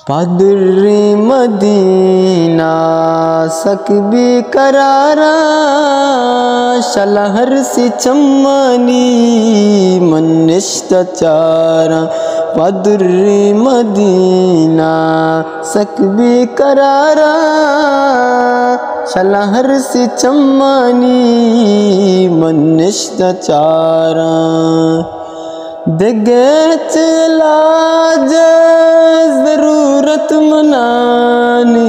پادری مدینہ سکبی کرارا شلہر سی چمانی منشت چارا پادری مدینہ سکبی کرارا شلہر سی چمانی منشت چارا دگیچ علاج ضرورت منانی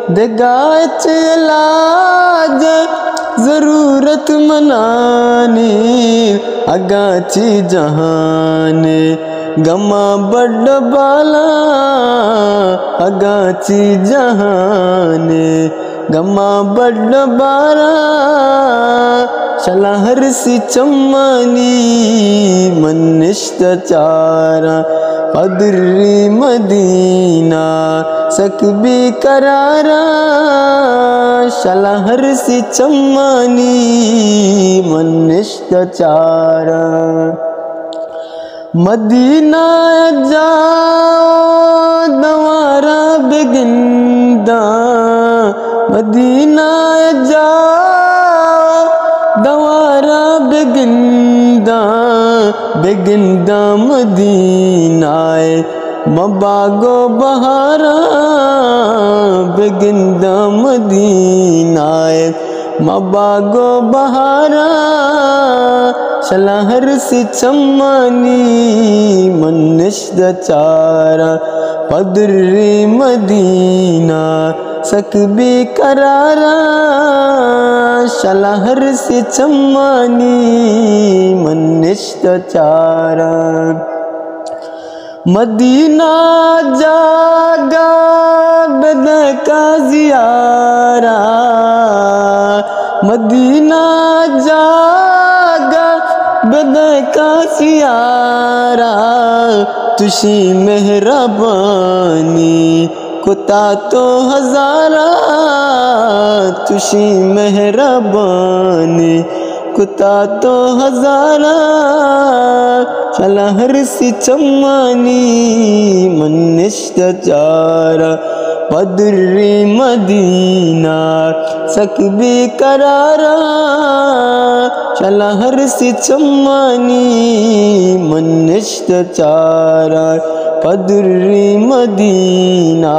دگیچ علاج ضرورت منانی اگاچی جہان گما بڑ بالا اگاچی جہان گما بڑ بالا شلہر سی چمانی منشت چارا پادری مدینہ سکبی کرارا شلہر سی چمانی منشت چارا مدینہ جاؤ دوارا بگندہ مدینہ جاؤ دوارا بگندہ بگندہ مدینہ مباغو بہارا بگندہ مدینہ مباغو بہارا شلہر سی چمانی منشت چارا پادری مدینہ سکبی کرارا شلہر سی چمانی منشت چارا مدینہ جاگا بدہ کا زیارہ مدینہ جاگا بدہ کا زیارہ تشی مہربانی کتا تو ہزارہ تشی مہربانی کتا تو ہزارہ شلہر سی چمانی منشت چارا پادری مدینہ سکبی کرارا شلہر سی چمانی منشت چارا پادری مدینہ